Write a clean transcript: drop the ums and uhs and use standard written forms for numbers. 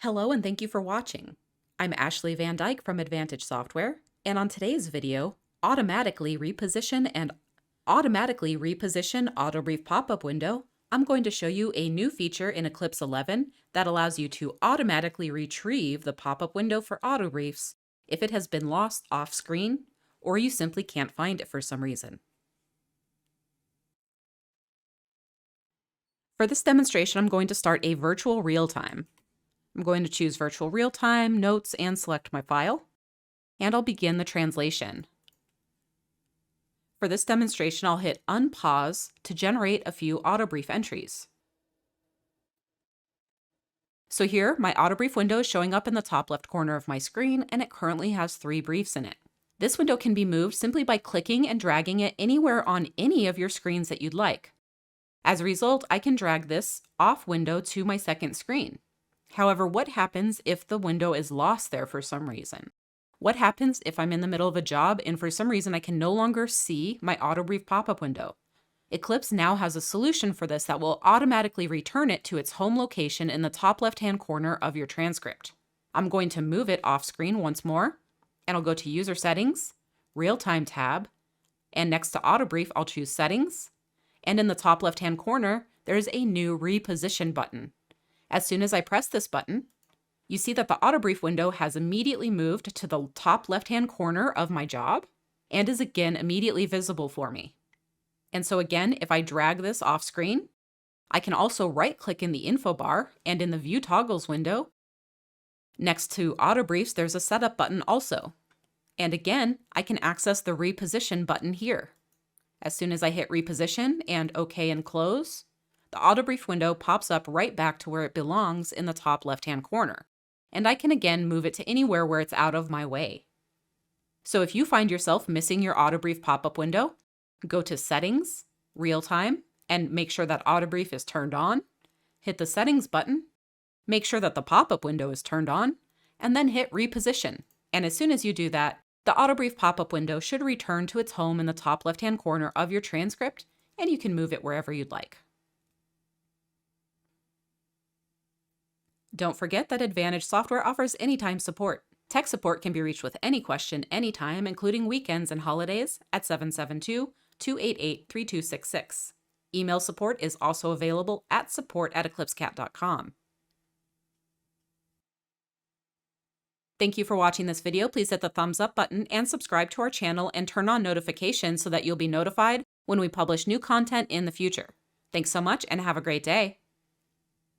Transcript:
Hello and thank you for watching. I'm Ashli Van Dyke from Advantage Software, and on today's video, automatically reposition AutoBrief pop-up window, I'm going to show you a new feature in Eclipse 11 that allows you to automatically retrieve the pop-up window for AutoBriefs if it has been lost off screen or you simply can't find it for some reason. For this demonstration, I'm going to start a virtual real-time. I'm going to choose Virtual Real-Time, Notes, and select my file, and I'll begin the translation. For this demonstration, I'll hit Unpause to generate a few AutoBrief entries. So here, my AutoBrief window is showing up in the top left corner of my screen, and it currently has 3 briefs in it. This window can be moved simply by clicking and dragging it anywhere on any of your screens that you'd like. As a result, I can drag this off window to my second screen. However, what happens if the window is lost there for some reason? What happens if I'm in the middle of a job and for some reason I can no longer see my AutoBrief pop-up window? Eclipse now has a solution for this that will automatically return it to its home location in the top left-hand corner of your transcript. I'm going to move it off screen once more, and I'll go to User Settings, Real-Time tab, and next to AutoBrief, I'll choose Settings, and in the top left-hand corner, there's a new Reposition button. As soon as I press this button, you see that the AutoBrief window has immediately moved to the top left-hand corner of my job and is again immediately visible for me. And so again, if I drag this off screen, I can also right-click in the info bar and in the View Toggles window. Next to AutoBriefs, there's a Setup button also. And again, I can access the Reposition button here. As soon as I hit Reposition and OK and Close, the AutoBrief window pops up right back to where it belongs in the top left-hand corner, and I can again move it to anywhere where it's out of my way. So if you find yourself missing your AutoBrief pop-up window, go to Settings, Real-Time, and make sure that AutoBrief is turned on, hit the Settings button, make sure that the pop-up window is turned on, and then hit Reposition. And as soon as you do that, the AutoBrief pop-up window should return to its home in the top left-hand corner of your transcript, and you can move it wherever you'd like. Don't forget that Advantage Software offers anytime support. Tech support can be reached with any question anytime, including weekends and holidays, at 772-288-3266. Email support is also available at support@eclipsecat.com. Thank you for watching this video. Please hit the thumbs up button and subscribe to our channel and turn on notifications so that you'll be notified when we publish new content in the future. Thanks so much and have a great day.